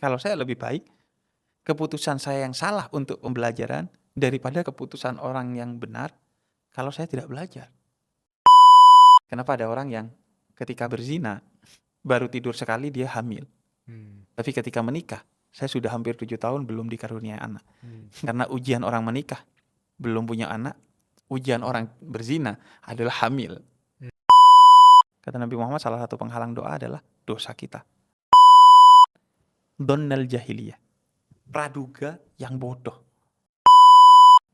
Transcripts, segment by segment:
Kalau saya lebih baik keputusan saya yang salah untuk pembelajaran daripada keputusan orang yang benar kalau saya tidak belajar. Kenapa ada orang yang ketika berzina baru tidur sekali dia hamil, tapi ketika menikah saya sudah hampir 7 tahun belum dikaruniai anak. Karena ujian orang menikah belum punya anak, ujian orang berzina adalah hamil. Kata Nabi Muhammad, salah satu penghalang doa adalah dosa kita. Donnal jahiliyah, praduga yang bodoh.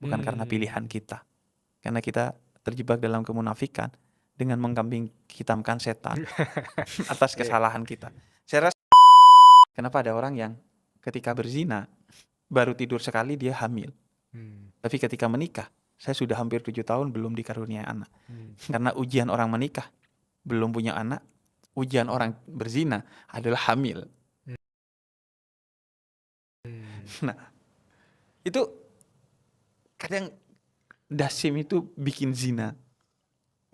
Bukan karena pilihan kita, karena kita terjebak dalam kemunafikan dengan mengkambing hitamkan setan atas kesalahan kita. Saya rasa kenapa ada orang yang ketika berzina baru tidur sekali dia hamil, tapi ketika menikah saya sudah hampir 7 tahun belum dikaruniai anak. Karena ujian orang menikah belum punya anak, ujian orang berzina adalah hamil. Nah, itu kadang dasim itu bikin zina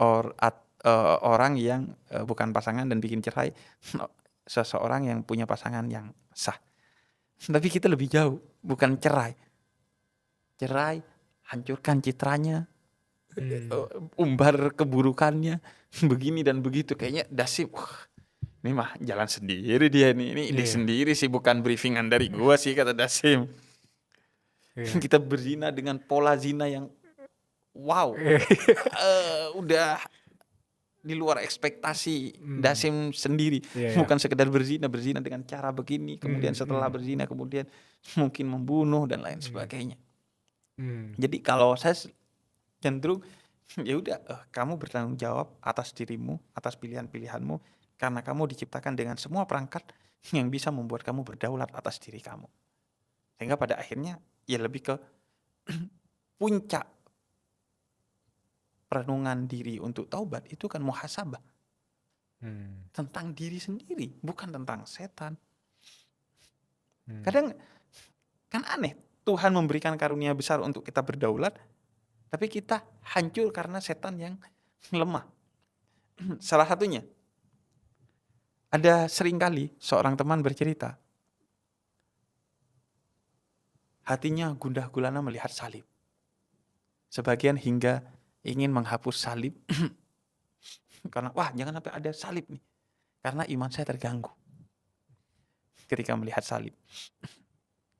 orang yang bukan pasangan dan bikin cerai seseorang yang punya pasangan yang sah. Tapi kita lebih jauh, bukan cerai, hancurkan citranya, umbar keburukannya, begini dan begitu. Kayaknya dasim, ini mah jalan sendiri dia nih, ini ide sendiri sih, bukan briefingan dari gua sih, kata Dasim. Kita berzina dengan pola zina yang wow, udah di luar ekspektasi Dasim sendiri. Bukan sekedar berzina dengan cara begini, kemudian setelah berzina kemudian mungkin membunuh dan lain sebagainya. Jadi kalau saya cenderung ya udah, kamu bertanggung jawab atas dirimu, atas pilihan-pilihanmu, karena kamu diciptakan dengan semua perangkat yang bisa membuat kamu berdaulat atas diri kamu. Sehingga pada akhirnya ya lebih ke puncak perenungan diri untuk taubat itu kan muhasabah. Tentang diri sendiri, bukan tentang setan. Kadang kan aneh, Tuhan memberikan karunia besar untuk kita berdaulat, tapi kita hancur karena setan yang lemah. Salah satunya, ada seringkali seorang teman bercerita, hatinya gundah gulana melihat salib. Sebagian hingga ingin menghapus salib karena wah jangan sampai ada salib nih, karena iman saya terganggu ketika melihat salib.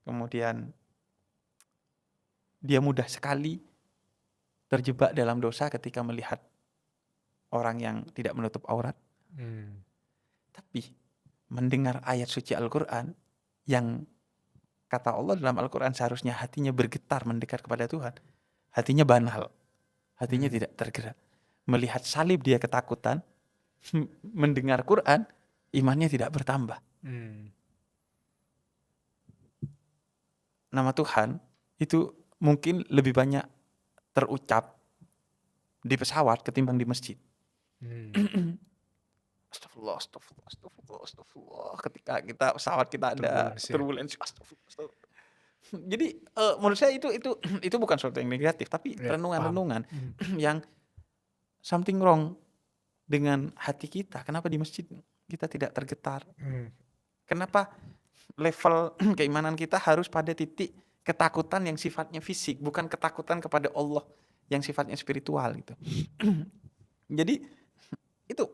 Kemudian dia mudah sekali terjebak dalam dosa ketika melihat orang yang tidak menutup aurat. Tapi mendengar ayat suci Al-Quran yang kata Allah dalam Al-Quran seharusnya hatinya bergetar mendekat kepada Tuhan, hatinya banal, hatinya tidak tergerak. Melihat salib dia ketakutan, mendengar Quran imannya tidak bertambah. Nama Tuhan itu mungkin lebih banyak terucap di pesawat ketimbang di masjid. Astagfirullah. Ketika kita pesawat kita ada turbulensi, astagfirullah. Jadi menurut saya itu bukan sesuatu yang negatif, tapi renungan-renungan yang something wrong dengan hati kita. Kenapa di masjid kita tidak tergetar? Kenapa level keimanan kita harus pada titik ketakutan yang sifatnya fisik, bukan ketakutan kepada Allah yang sifatnya spiritual gitu. Jadi itu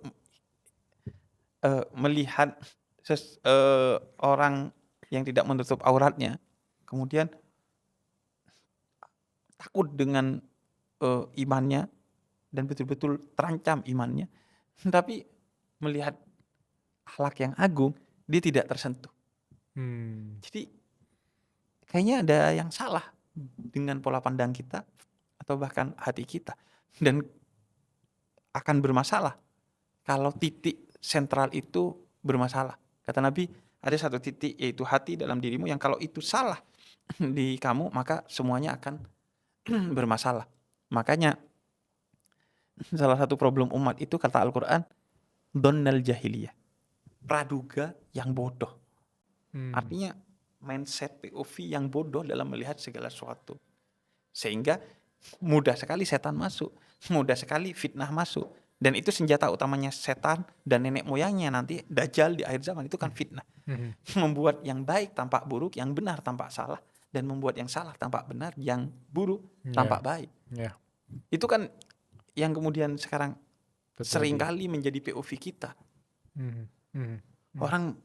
melihat orang yang tidak menutup auratnya, kemudian takut dengan imannya dan betul-betul terancam imannya, tapi melihat akhlak yang agung dia tidak tersentuh. Jadi kayaknya ada yang salah dengan pola pandang kita atau bahkan hati kita, dan akan bermasalah kalau titik sentral itu bermasalah. Kata Nabi, ada satu titik yaitu hati dalam dirimu yang kalau itu salah di kamu maka semuanya akan bermasalah. Makanya salah satu problem umat itu kata Al-Quran, donnal jahiliyah, praduga yang bodoh. Artinya mindset POV yang bodoh dalam melihat segala sesuatu. Sehingga mudah sekali setan masuk, mudah sekali fitnah masuk, Dan itu senjata utamanya setan dan nenek moyangnya nanti Dajjal di akhir zaman itu kan fitnah. Membuat yang baik tampak buruk, yang benar tampak salah, dan membuat yang salah tampak benar, yang buruk tampak baik. Itu kan yang kemudian sekarang seringkali menjadi POV kita. Orang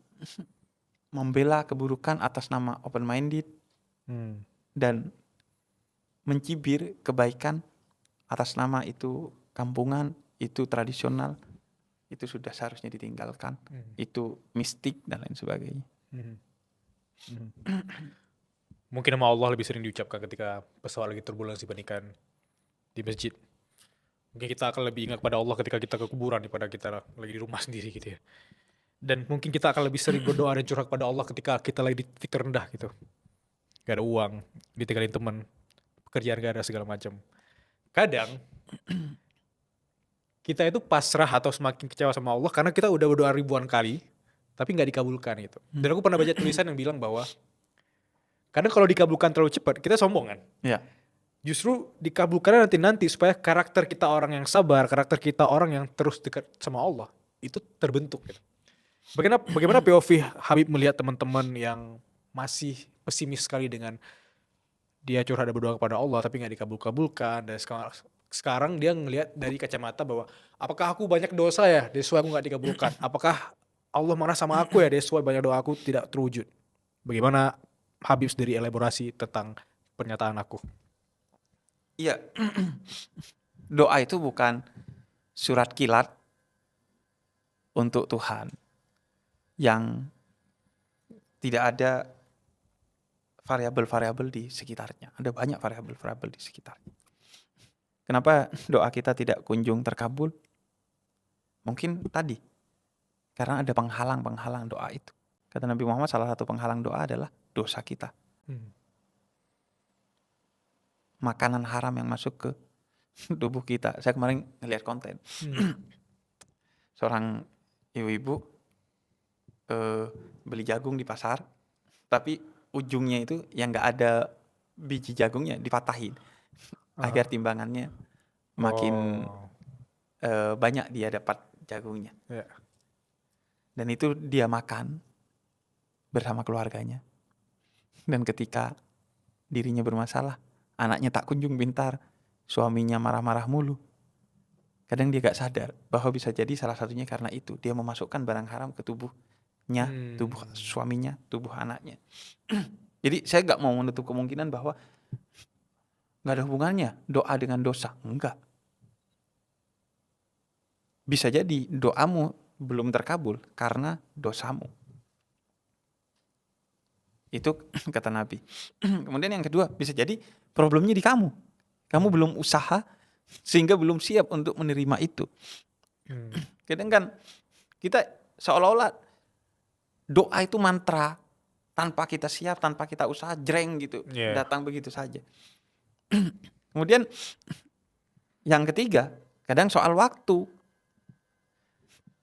membela keburukan atas nama open minded dan mencibir kebaikan atas nama itu kampungan, itu tradisional, itu sudah seharusnya ditinggalkan, itu mistik dan lain sebagainya. Mungkin nama Allah lebih sering diucapkan ketika pesawat lagi turbulensi dibandingkan di masjid. Mungkin kita akan lebih ingat pada Allah ketika kita ke kuburan daripada kita lagi di rumah sendiri gitu ya. Dan mungkin kita akan lebih sering berdoa dan curhat pada Allah ketika kita lagi di titik terendah gitu. Gak ada uang, ditinggalin teman, pekerjaan gak ada segala macam. Kadang kita itu pasrah atau semakin kecewa sama Allah karena kita udah berdoa ribuan kali tapi nggak dikabulkan gitu. Dan aku pernah baca tulisan yang bilang bahwa kadang kalau dikabulkan terlalu cepat kita sombong kan. Ya. Justru dikabulkan nanti supaya karakter kita orang yang sabar, karakter kita orang yang terus dekat sama Allah itu terbentuk gitu. Bagaimana POV Habib melihat teman-teman yang masih pesimis sekali dengan dia curhat dan berdoa kepada Allah tapi nggak dikabul-kabulkan, dan sekarang dia ngelihat dari kacamata bahwa apakah aku banyak dosa ya, that's why aku nggak dikabulkan. Apakah Allah marah sama aku ya, that's why banyak doa aku tidak terwujud. Bagaimana Habib sendiri elaborasi tentang pernyataan aku? Iya. Doa itu bukan surat kilat untuk Tuhan yang tidak ada variabel-variabel di sekitarnya. Ada banyak variabel-variabel di sekitarnya. Kenapa doa kita tidak kunjung terkabul? Mungkin tadi, karena ada penghalang-penghalang doa itu. Kata Nabi Muhammad, salah satu penghalang doa adalah dosa kita. Makanan haram yang masuk ke tubuh kita. Saya kemarin ngeliat konten. Seorang ibu-ibu beli jagung di pasar, tapi ujungnya itu yang gak ada biji jagungnya dipatahin. Agar timbangannya makin banyak dia dapat jagungnya. Dan itu dia makan bersama keluarganya. Dan ketika dirinya bermasalah, anaknya tak kunjung pintar, suaminya marah-marah mulu. Kadang dia gak sadar bahwa bisa jadi salah satunya karena itu. Dia memasukkan barang haram ke tubuhnya, tubuh suaminya, tubuh anaknya. Jadi saya gak mau menutup kemungkinan bahwa gak ada hubungannya doa dengan dosa. Enggak. Bisa jadi doamu belum terkabul karena dosamu. Itu kata Nabi. Kemudian yang kedua, bisa jadi problemnya di kamu. Kamu belum usaha sehingga belum siap untuk menerima itu. Kadang kan kita seolah-olah doa itu mantra, tanpa kita siap, tanpa kita usaha, jreng gitu. Datang begitu saja. Kemudian yang ketiga, kadang soal waktu.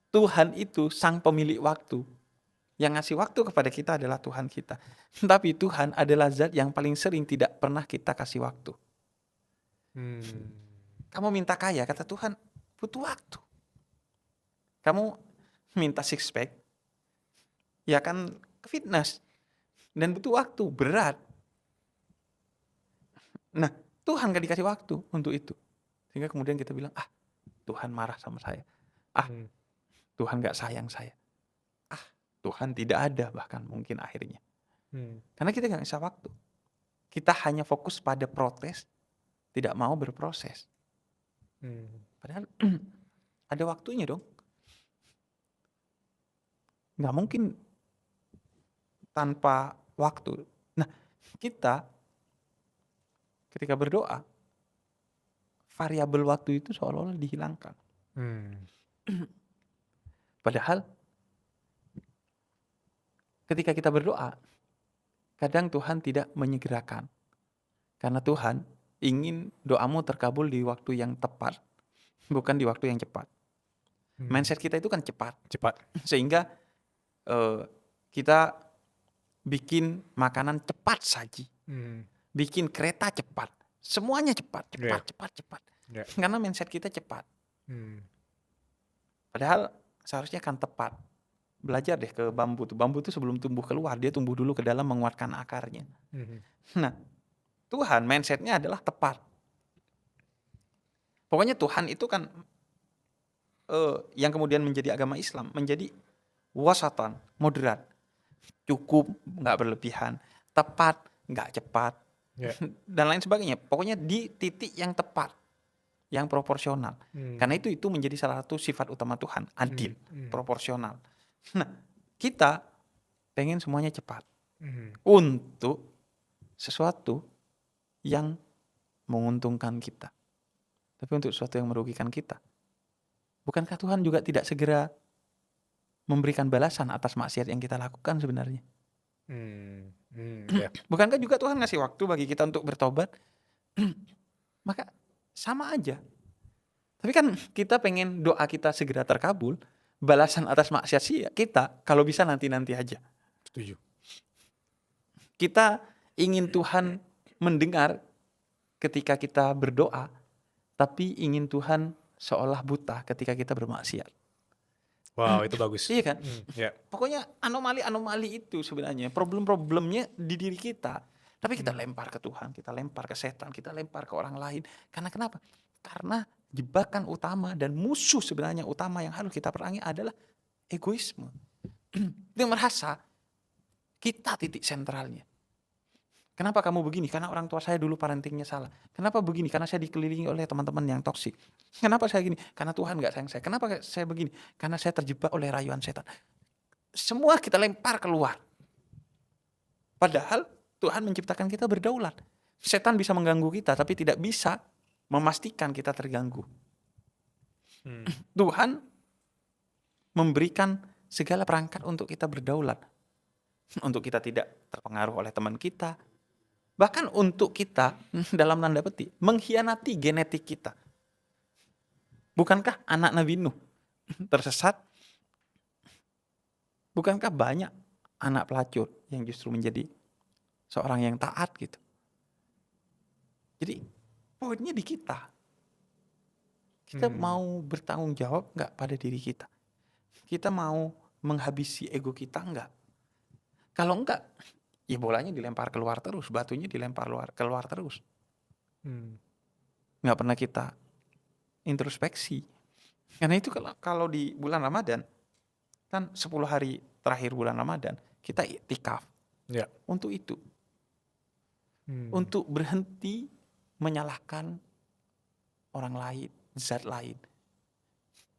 Tuhan itu sang pemilik waktu. Yang ngasih waktu kepada kita adalah Tuhan kita. Tapi Tuhan adalah zat yang paling sering tidak pernah kita kasih waktu. Kamu minta kaya, kata Tuhan, butuh waktu. Kamu minta six pack, ya kan ke fitness. Dan butuh waktu, berat. Nah, Tuhan gak dikasih waktu untuk itu. Sehingga kemudian kita bilang, Tuhan marah sama saya. Tuhan gak sayang saya. Tuhan tidak ada bahkan mungkin akhirnya. Karena kita gak bisa waktu. Kita hanya fokus pada protes, tidak mau berproses. Padahal ada waktunya dong. Gak mungkin tanpa waktu. Nah, kita ketika berdoa, variabel waktu itu seolah-olah dihilangkan. Padahal ketika kita berdoa, kadang Tuhan tidak menyegerakan. Karena Tuhan ingin doamu terkabul di waktu yang tepat, bukan di waktu yang cepat. Mindset kita itu kan cepat. Sehingga kita bikin makanan cepat saji. Bikin kereta cepat. Semuanya cepat. Karena mindset kita cepat. Padahal seharusnya kan tepat. Belajar deh ke bambu tuh. Bambu tuh sebelum tumbuh keluar, dia tumbuh dulu ke dalam menguatkan akarnya. Nah, Tuhan mindsetnya adalah tepat. Pokoknya Tuhan itu kan yang kemudian menjadi agama Islam, menjadi wasatan, moderat, cukup, nggak berlebihan, tepat, nggak cepat, Ya. dan lain sebagainya. Pokoknya di titik yang tepat, yang proporsional. Karena itu menjadi salah satu sifat utama Tuhan, adil, proporsional. Nah, kita pengen semuanya cepat untuk sesuatu yang menguntungkan kita, tapi untuk sesuatu yang merugikan kita. Bukankah Tuhan juga tidak segera memberikan balasan atas maksiat yang kita lakukan sebenarnya? Ya. Bukankah juga Tuhan ngasih waktu bagi kita untuk bertobat? Maka sama aja. Tapi kan kita pengen doa kita segera terkabul, balasan atas maksiat sih kita kalau bisa nanti-nanti aja. Setuju. Kita ingin Tuhan mendengar ketika kita berdoa, tapi ingin Tuhan seolah buta ketika kita bermaksiat. Wow, itu bagus. Iya kan? Ya. Pokoknya anomali-anomali itu sebenarnya problem-problemnya di diri kita. Tapi kita lempar ke Tuhan, kita lempar ke setan, kita lempar ke orang lain. Karena kenapa? Karena jebakan utama dan musuh sebenarnya utama yang harus kita perangi adalah egoisme. Dia merasa kita titik sentralnya. Kenapa kamu begini? Karena orang tua saya dulu parentingnya salah. Kenapa begini? Karena saya dikelilingi oleh teman-teman yang toksik. Kenapa saya gini? Karena Tuhan gak sayang saya. Kenapa saya begini? Karena saya terjebak oleh rayuan setan. Semua kita lempar keluar. Padahal Tuhan menciptakan kita berdaulat. Setan bisa mengganggu kita, tapi tidak bisa memastikan kita terganggu. Tuhan memberikan segala perangkat untuk kita berdaulat. Untuk kita tidak terpengaruh oleh teman kita. Bahkan untuk kita, dalam tanda petik, mengkhianati genetik kita. Bukankah anak Nabi Nuh tersesat? Bukankah banyak anak pelacur yang justru menjadi seorang yang taat gitu? Jadi poinnya di kita. Kita mau bertanggung jawab nggak pada diri kita? Kita mau menghabisi ego kita nggak? Kalau enggak, ya bolanya dilempar keluar terus, batunya dilempar keluar terus. Nggak pernah kita introspeksi. Karena itu kalau di bulan Ramadan, kan 10 hari terakhir bulan Ramadan, kita iktikaf. Ya. Untuk itu. Untuk berhenti menyalahkan orang lain, zat lain.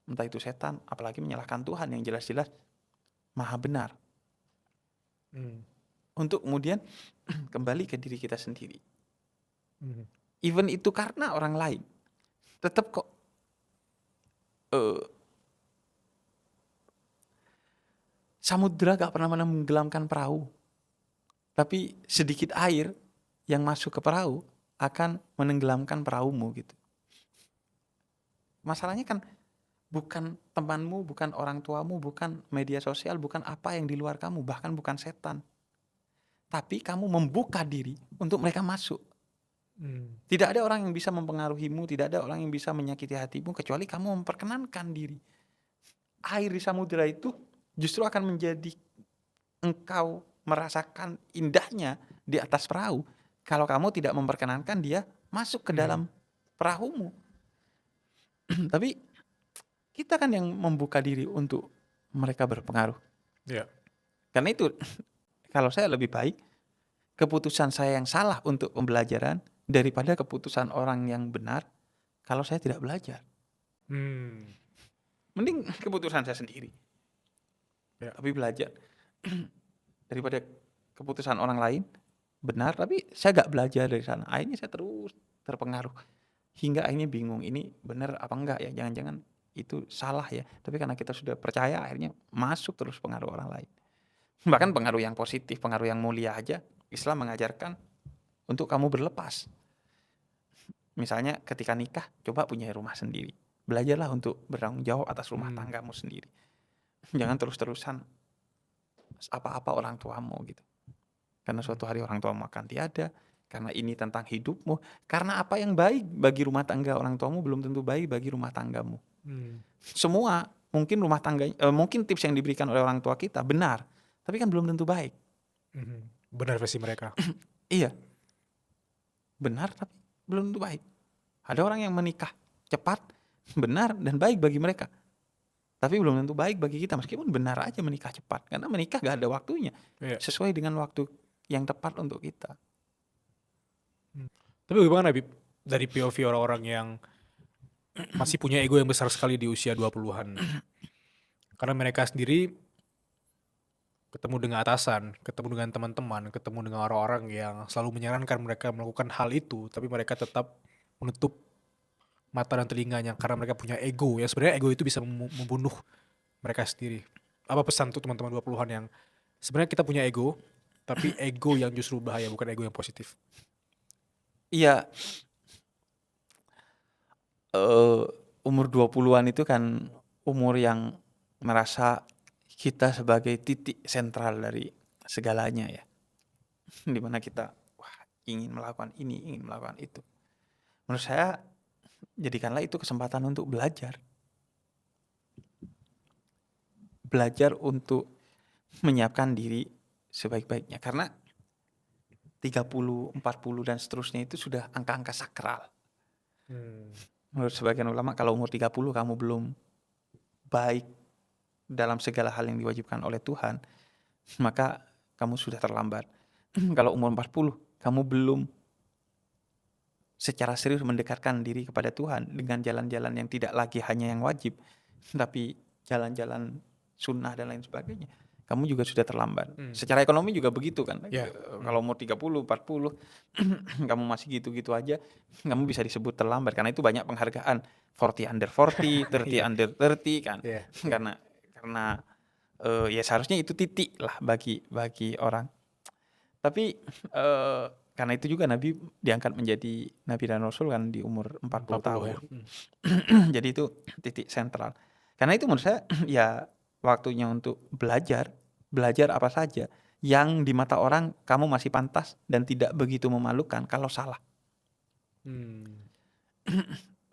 Entah itu setan, apalagi menyalahkan Tuhan yang jelas-jelas maha benar. Untuk kemudian kembali ke diri kita sendiri. Even itu karena orang lain, tetap kok samudra gak pernah menenggelamkan perahu, tapi sedikit air yang masuk ke perahu akan menenggelamkan perahumu gitu. Masalahnya kan bukan temanmu, bukan orang tuamu, bukan media sosial, bukan apa yang di luar kamu, bahkan bukan setan. Tapi kamu membuka diri untuk mereka masuk. Tidak ada orang yang bisa mempengaruhimu, tidak ada orang yang bisa menyakiti hatimu kecuali kamu memperkenankan diri. Air di samudera itu justru akan menjadi engkau merasakan indahnya di atas perahu kalau kamu tidak memperkenankan dia masuk ke dalam perahumu. Tapi kita kan yang membuka diri untuk mereka berpengaruh. Ya. Karena itu kalau saya lebih baik keputusan saya yang salah untuk pembelajaran daripada keputusan orang yang benar kalau saya tidak belajar. Mending keputusan saya sendiri. Ya. Tapi belajar. Daripada keputusan orang lain benar tapi saya gak belajar dari sana. Akhirnya saya terus terpengaruh. Hingga akhirnya bingung ini benar apa enggak ya. Jangan-jangan itu salah ya. Tapi karena kita sudah percaya akhirnya masuk terus pengaruh orang lain. Bahkan pengaruh yang positif, pengaruh yang mulia aja. Islam mengajarkan untuk kamu berlepas. Misalnya ketika nikah, coba punya rumah sendiri. Belajarlah untuk bertanggung jawab atas rumah tanggamu sendiri. Jangan terus-terusan apa-apa orang tuamu gitu. Karena suatu hari orang tuamu akan tiada. Karena ini tentang hidupmu. Karena apa yang baik bagi rumah tangga orang tuamu belum tentu baik bagi rumah tanggamu. Semua mungkin rumah tangga, mungkin tips yang diberikan oleh orang tua kita benar, tapi kan belum tentu baik. Benar versi mereka. Iya, benar tapi belum tentu baik. Ada orang yang menikah cepat, benar dan baik bagi mereka, tapi belum tentu baik bagi kita, meskipun benar aja menikah cepat, karena menikah gak ada waktunya, Iya. sesuai dengan waktu yang tepat untuk kita. Tapi bagaimana Bib, dari POV orang-orang yang masih punya ego yang besar sekali di usia 20-an? Karena mereka sendiri ketemu dengan atasan, ketemu dengan teman-teman, ketemu dengan orang-orang yang selalu menyarankan mereka melakukan hal itu, tapi mereka tetap menutup mata dan telinganya karena mereka punya ego. Ya sebenarnya ego itu bisa membunuh mereka sendiri. Apa pesan untuk teman-teman 20-an yang sebenarnya kita punya ego, tapi ego yang justru bahaya, bukan ego yang positif? Iya, umur 20-an itu kan umur yang merasa kita sebagai titik sentral dari segalanya ya. Dimana kita ingin melakukan ini, ingin melakukan itu. Menurut saya, jadikanlah itu kesempatan untuk belajar. Belajar untuk menyiapkan diri sebaik-baiknya. Karena 30, 40 dan seterusnya itu sudah angka-angka sakral. Menurut sebagian ulama, kalau umur 30 kamu belum baik dalam segala hal yang diwajibkan oleh Tuhan, maka kamu sudah terlambat. Kalau umur 40 kamu belum secara serius mendekatkan diri kepada Tuhan dengan jalan-jalan yang tidak lagi hanya yang wajib, tapi jalan-jalan sunnah dan lain sebagainya, kamu juga sudah terlambat. Secara ekonomi juga begitu kan. Kalau umur 30, 40 kamu masih gitu-gitu aja, kamu bisa disebut terlambat, karena itu banyak penghargaan 40 under 40, 30 under 30 kan. Karena ya seharusnya itu titik lah bagi orang. Tapi karena itu juga Nabi diangkat menjadi Nabi dan Rasul kan di umur 40 tahun. Ya. Jadi itu titik sentral. Karena itu menurut saya ya waktunya untuk belajar apa saja yang di mata orang kamu masih pantas dan tidak begitu memalukan kalau salah.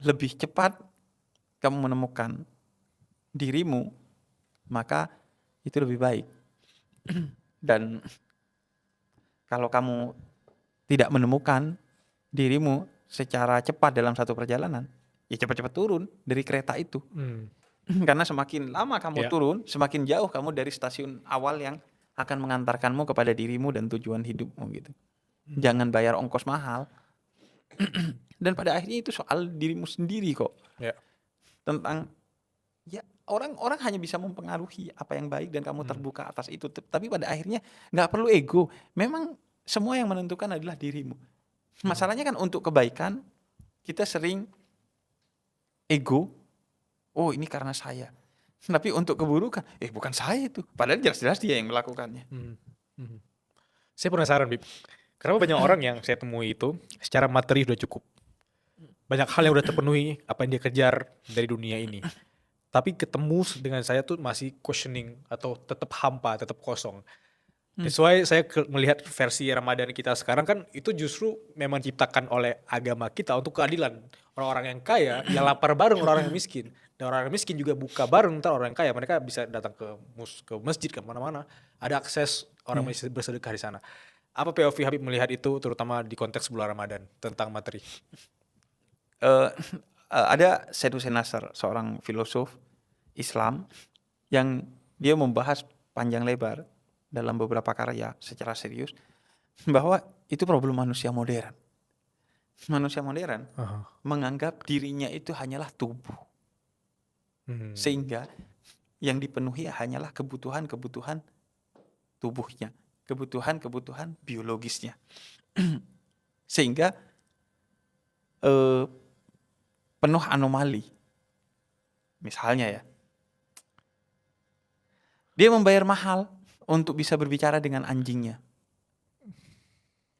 Lebih cepat kamu menemukan dirimu, maka itu lebih baik. Dan kalau kamu tidak menemukan dirimu secara cepat dalam satu perjalanan, ya cepat-cepat turun dari kereta itu. Karena semakin lama kamu turun, semakin jauh kamu dari stasiun awal yang akan mengantarkanmu kepada dirimu dan tujuan hidupmu gitu. Jangan bayar ongkos mahal. Dan pada akhirnya itu soal dirimu sendiri kok. Tentang ya orang hanya bisa mempengaruhi apa yang baik dan kamu terbuka atas itu. Tapi pada akhirnya nggak perlu ego. Memang semua yang menentukan adalah dirimu. Masalahnya kan untuk kebaikan kita sering ego. Oh ini karena saya. Tapi untuk keburukan, bukan saya itu. Padahal jelas-jelas dia yang melakukannya. Saya penasaran, Bib. Kenapa banyak orang yang saya temui itu secara materi sudah cukup. Banyak hal yang udah terpenuhi apa yang dia kejar dari dunia ini. Tapi ketemu dengan saya tuh masih questioning atau tetap hampa, tetap kosong. That's why saya melihat versi Ramadan kita sekarang kan itu justru memang diciptakan oleh agama kita untuk keadilan. Orang-orang yang kaya ya lapar bareng orang-orang yang miskin. Dan orang yang miskin juga buka bareng ntar orang yang kaya. Mereka bisa datang ke masjid, ke mana-mana. Ada akses orang bisa bersedekah di sana. Apa POV Habib melihat itu terutama di konteks bulan Ramadan tentang materi? Ada Syed Hussein Nasr, seorang filosof Islam yang dia membahas panjang lebar dalam beberapa karya secara serius bahwa itu problem manusia modern. Manusia modern menganggap dirinya itu hanyalah tubuh. Sehingga yang dipenuhi hanyalah kebutuhan-kebutuhan tubuhnya, kebutuhan-kebutuhan biologisnya. Sehingga penuh anomali. Misalnya ya, dia membayar mahal untuk bisa berbicara dengan anjingnya.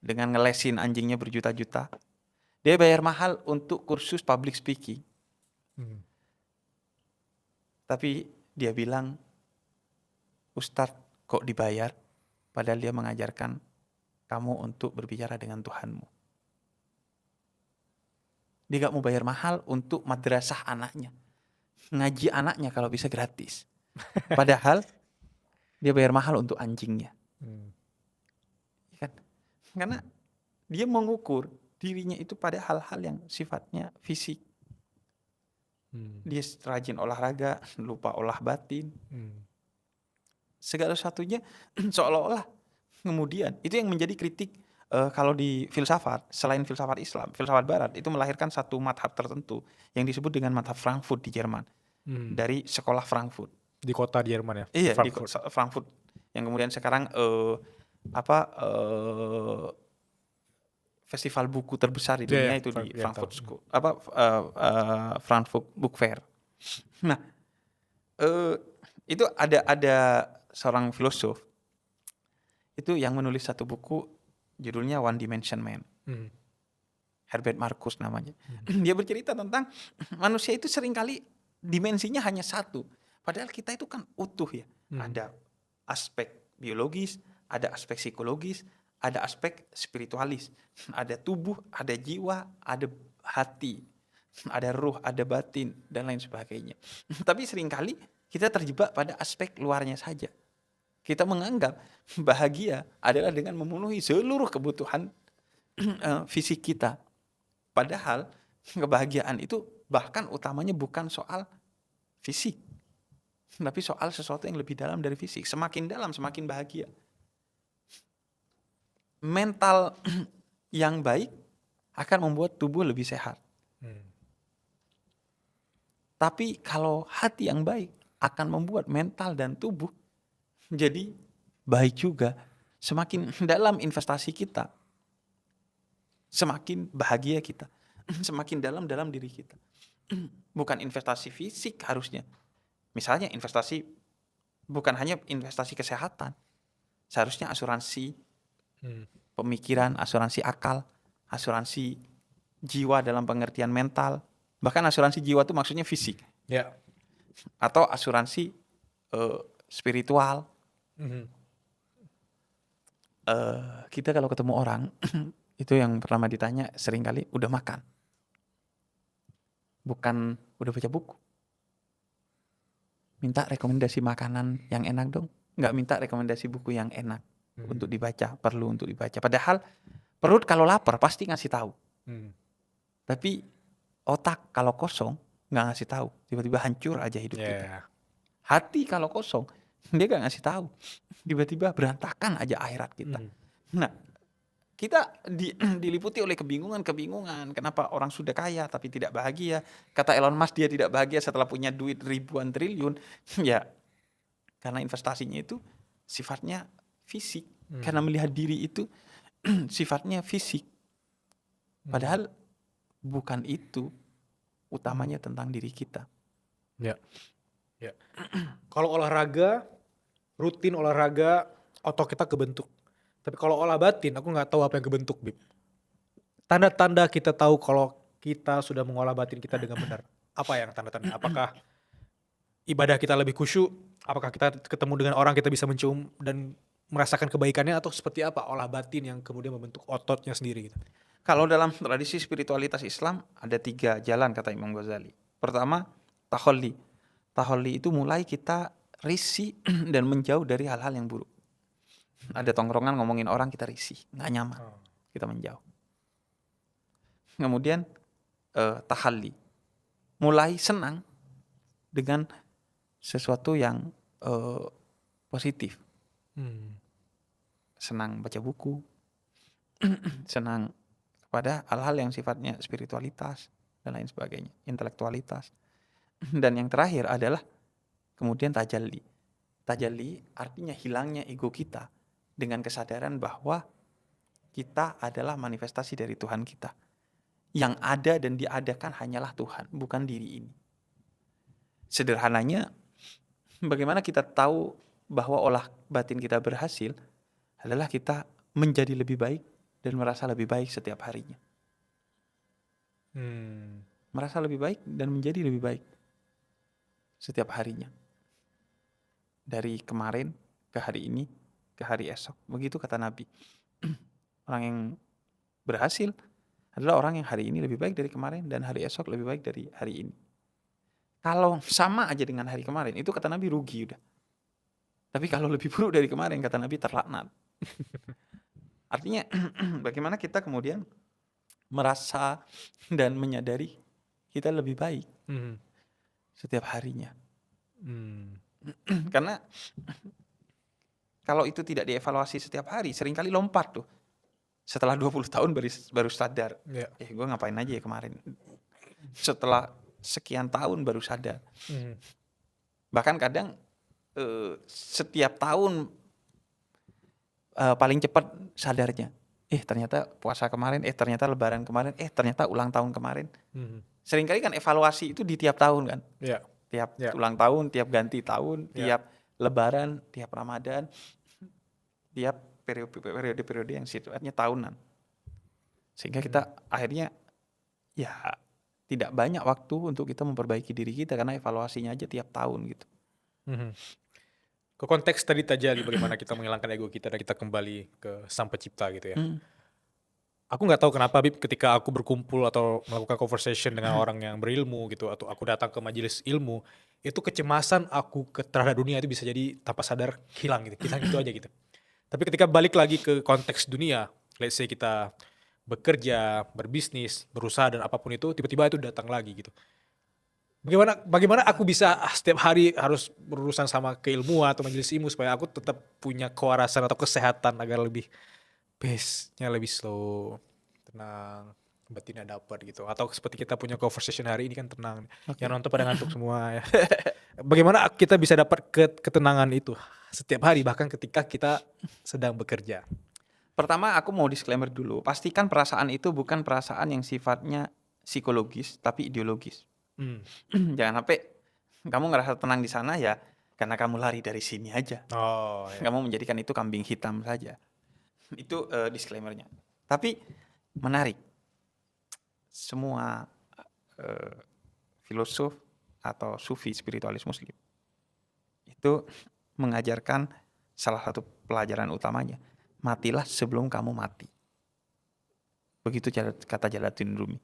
Dengan ngelesin anjingnya berjuta-juta. Dia bayar mahal untuk kursus public speaking. Tapi dia bilang, Ustadz kok dibayar? Padahal dia mengajarkan kamu untuk berbicara dengan Tuhanmu. Dia gak mau bayar mahal untuk madrasah anaknya. ngaji anaknya kalau bisa gratis. Padahal dia bayar mahal untuk anjingnya. Kan? Karena dia mengukur dirinya itu pada hal-hal yang sifatnya fisik. Dia rajin olahraga, lupa olah batin. Segala satunya seolah-olah kemudian itu yang menjadi kritik kalau di filsafat, selain filsafat Islam, filsafat Barat itu melahirkan satu madhab tertentu yang disebut dengan madhab Frankfurt di Jerman, dari sekolah Frankfurt. Di kota di Jerman ya? Iya, di Frankfurt. Frankfurt yang kemudian sekarang festival buku terbesar di dunia itu di Frankfurt School, Frankfurt Book Fair. Nah, itu ada seorang filosof itu yang menulis satu buku judulnya One Dimension Man. Herbert Marcuse namanya. Dia bercerita tentang manusia itu seringkali dimensinya hanya satu. Padahal kita itu kan utuh ya. Ada aspek biologis, ada aspek psikologis, ada aspek spiritualis. Ada tubuh, ada jiwa, ada hati, ada ruh, ada batin, dan lain sebagainya. Tapi seringkali kita terjebak pada aspek luarnya saja. Kita menganggap bahagia adalah dengan memenuhi seluruh kebutuhan fisik kita. Padahal kebahagiaan itu bahkan utamanya bukan soal fisik, tapi soal sesuatu yang lebih dalam dari fisik. Semakin dalam, semakin bahagia. Mental yang baik akan membuat tubuh lebih sehat. Tapi kalau hati yang baik akan membuat mental dan tubuh jadi baik juga. Semakin dalam investasi kita, semakin bahagia kita. Semakin dalam diri kita. Bukan investasi fisik harusnya. Misalnya investasi, bukan hanya investasi kesehatan. Seharusnya asuransi pemikiran, asuransi akal, asuransi jiwa dalam pengertian mental. Bahkan asuransi jiwa itu maksudnya fisik. Ya. Atau asuransi spiritual. Kita kalau ketemu orang itu yang pertama ditanya seringkali udah makan, bukan udah baca buku. Minta rekomendasi makanan yang enak dong, nggak minta rekomendasi buku yang enak untuk dibaca, perlu untuk dibaca. Padahal perut kalau lapar pasti ngasih tahu, tapi otak kalau kosong nggak ngasih tahu, tiba-tiba hancur aja hidup kita. Hati kalau kosong dia gak ngasih tahu, tiba-tiba berantakan aja akhirat kita. Nah, kita diliputi oleh kebingungan. Kenapa orang sudah kaya tapi tidak bahagia? Kata Elon Musk dia tidak bahagia setelah punya duit ribuan triliun. Ya, karena investasinya itu sifatnya fisik. Karena melihat diri itu sifatnya fisik. Padahal bukan itu utamanya tentang diri kita. Ya. Kalau olahraga, rutin olahraga, otot kita kebentuk. Tapi kalau olah batin, aku nggak tahu apa yang kebentuk, Bib. Tanda-tanda kita tahu kalau kita sudah mengolah batin kita dengan benar. Apa yang tanda-tanda? Apakah ibadah kita lebih khusyuk? Apakah kita ketemu dengan orang kita bisa mencium dan merasakan kebaikannya? Atau seperti apa olah batin yang kemudian membentuk ototnya sendiri gitu? Kalau dalam tradisi spiritualitas Islam ada 3 jalan kata Imam Ghazali. Pertama, taholli. Taholli itu mulai kita risih dan menjauh dari hal-hal yang buruk. Ada tongkrongan ngomongin orang kita risih, nggak nyaman, kita menjauh. Kemudian tahalli, mulai senang dengan sesuatu yang positif. Senang baca buku, senang pada hal-hal yang sifatnya spiritualitas dan lain sebagainya, intelektualitas. Dan yang terakhir adalah kemudian tajalli. Tajalli artinya hilangnya ego kita dengan kesadaran bahwa kita adalah manifestasi dari Tuhan kita. Yang ada dan diadakan hanyalah Tuhan, bukan diri ini. Sederhananya, bagaimana kita tahu bahwa olah batin kita berhasil adalah kita menjadi lebih baik dan merasa lebih baik setiap harinya. Merasa lebih baik dan menjadi lebih baik setiap harinya. Dari kemarin ke hari ini, ke hari esok. Begitu kata Nabi. Orang yang berhasil adalah orang yang hari ini lebih baik dari kemarin dan hari esok lebih baik dari hari ini. Kalau sama aja dengan hari kemarin, itu kata Nabi rugi udah. Tapi kalau lebih buruk dari kemarin, kata Nabi terlaknat. Artinya bagaimana kita kemudian merasa dan menyadari kita lebih baik setiap harinya. Karena kalau itu tidak dievaluasi setiap hari, seringkali lompat tuh. Setelah 20 tahun baru sadar. Ya. Gue ngapain aja ya kemarin. Setelah sekian tahun baru sadar. Bahkan kadang setiap tahun paling cepat sadarnya. Ternyata puasa kemarin, ternyata lebaran kemarin, ternyata ulang tahun kemarin. Seringkali kan evaluasi itu di tiap tahun kan. Ya. Tiap Ya. ulang tahun, tiap ganti tahun, Ya. tiap lebaran, tiap Ramadan, tiap periode-periode yang sifatnya tahunan. Sehingga kita akhirnya ya tidak banyak waktu untuk kita memperbaiki diri kita karena evaluasinya aja tiap tahun gitu. Ke konteks tadi Tajali, bagaimana kita menghilangkan ego kita dan kita kembali ke Sang Pencipta gitu ya. Aku nggak tahu kenapa Habib, ketika aku berkumpul atau melakukan conversation dengan orang yang berilmu gitu, atau aku datang ke majelis ilmu, itu kecemasan aku terhadap dunia itu bisa jadi tanpa sadar hilang gitu aja gitu. Tapi ketika balik lagi ke konteks dunia, let's say kita bekerja, berbisnis, berusaha dan apapun itu, tiba-tiba itu datang lagi gitu. Bagaimana aku bisa setiap hari harus berurusan sama keilmuan atau majelis ilmu supaya aku tetap punya kewarasan atau kesehatan agar lebih pace-nya lebih slow, tenang, batinnya dapat gitu. Atau seperti kita punya conversation hari ini kan tenang. Yang nonton pada ngantuk semua ya. Bagaimana kita bisa dapat ketenangan itu setiap hari bahkan ketika kita sedang bekerja? Pertama aku mau disclaimer dulu. Pastikan perasaan itu bukan perasaan yang sifatnya psikologis tapi ideologis. Jangan sampai kamu ngerasa tenang di sana ya karena kamu lari dari sini aja. Oh, ya. Kamu menjadikan itu kambing hitam saja. Itu disclaimernya. Tapi menarik. Semua filosof atau sufi spiritualis muslim itu mengajarkan salah satu pelajaran utamanya. Matilah sebelum kamu mati. Begitu kata Jalaluddin Rumi.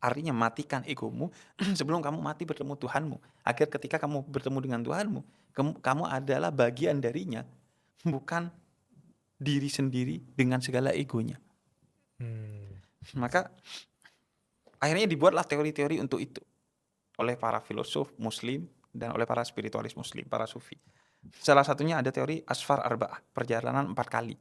Artinya matikan egomu sebelum kamu mati bertemu Tuhanmu. Agar ketika kamu bertemu dengan Tuhanmu, kamu adalah bagian darinya. Bukan diri sendiri dengan segala egonya. Maka akhirnya dibuatlah teori-teori untuk itu oleh para filosof muslim dan oleh para spiritualis muslim, para sufi. Salah satunya ada teori Asfar Arba'ah, perjalanan 4 kali.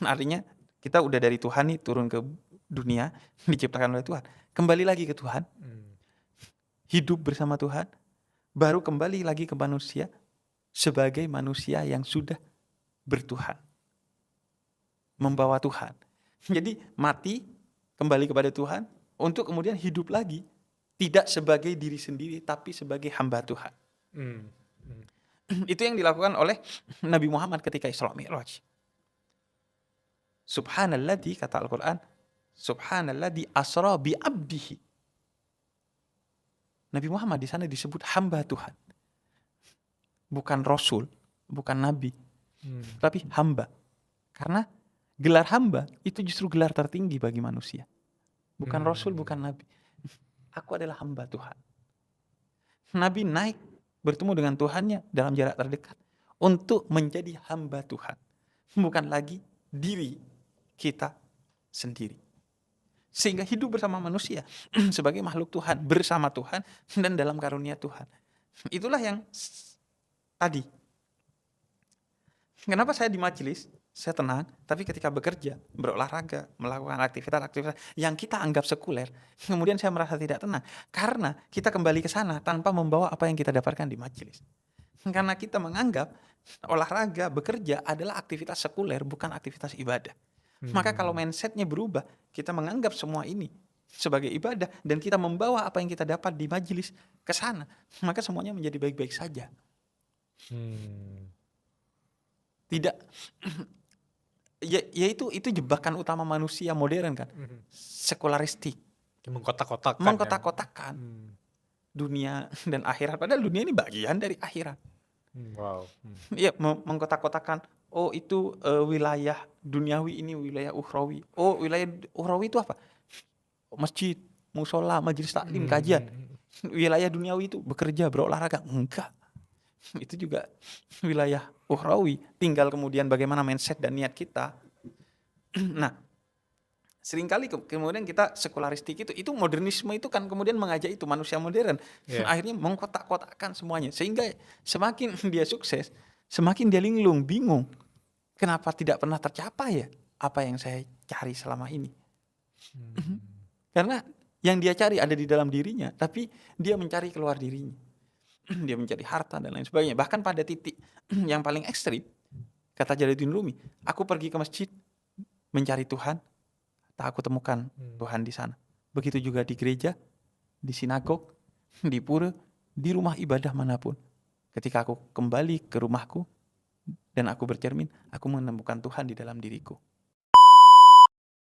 Artinya kita udah dari Tuhan nih turun ke dunia, diciptakan oleh Tuhan, kembali lagi ke Tuhan, hidup bersama Tuhan, baru kembali lagi ke manusia sebagai manusia yang sudah bertuhan, membawa Tuhan. Jadi mati, kembali kepada Tuhan, untuk kemudian hidup lagi, tidak sebagai diri sendiri, tapi sebagai hamba Tuhan. Itu yang dilakukan oleh Nabi Muhammad ketika Isra Mi'raj. Subhanalladzi, kata Al-Quran, Subhanalladzi asra bi abdihi. Nabi Muhammad di sana disebut hamba Tuhan. Bukan Rasul, bukan Nabi, tapi hamba. Karena gelar hamba itu justru gelar tertinggi bagi manusia. Bukan Rasul, bukan Nabi. Aku adalah hamba Tuhan. Nabi naik bertemu dengan Tuhannya dalam jarak terdekat untuk menjadi hamba Tuhan. Bukan lagi diri kita sendiri. Sehingga hidup bersama manusia sebagai makhluk Tuhan, bersama Tuhan dan dalam karunia Tuhan. Itulah yang tadi. Kenapa saya di majelis, saya tenang, tapi ketika bekerja, berolahraga, melakukan aktivitas-aktivitas yang kita anggap sekuler, kemudian saya merasa tidak tenang. Karena kita kembali ke sana tanpa membawa apa yang kita dapatkan di majelis. Karena kita menganggap olahraga, bekerja adalah aktivitas sekuler, bukan aktivitas ibadah. Maka kalau mindsetnya berubah, kita menganggap semua ini sebagai ibadah dan kita membawa apa yang kita dapat di majelis ke sana, maka semuanya menjadi baik-baik saja. Tidak, ya itu jebakan utama manusia modern kan, sekularistik, mengkotak-kotakan dunia dan akhirat. Padahal dunia ini bagian dari akhirat. Wow. Iya, mengkotak-kotakan. Oh itu wilayah duniawi, ini wilayah ukhrawi. Oh wilayah ukhrawi itu apa? Masjid, musola, majelis taklim, kajian. wilayah duniawi itu bekerja, berolahraga. Enggak. Itu juga wilayah ukhrawi. Tinggal kemudian bagaimana mindset dan niat kita. Nah, seringkali kemudian kita sekularistik itu modernisme itu kan kemudian mengajak itu manusia modern. Yeah. Akhirnya mengkotak-kotakkan semuanya. Sehingga semakin dia sukses, semakin dia linglung, bingung. Kenapa tidak pernah tercapai ya apa yang saya cari selama ini? Karena yang dia cari ada di dalam dirinya, tapi dia mencari keluar dirinya. Dia mencari harta dan lain sebagainya. Bahkan pada titik yang paling ekstrim, kata Jalaluddin Rumi, aku pergi ke masjid mencari Tuhan, tak aku temukan Tuhan di sana. Begitu juga di gereja, di sinagog, di pura, di rumah ibadah manapun. Ketika aku kembali ke rumahku dan aku bercermin, aku menemukan Tuhan di dalam diriku.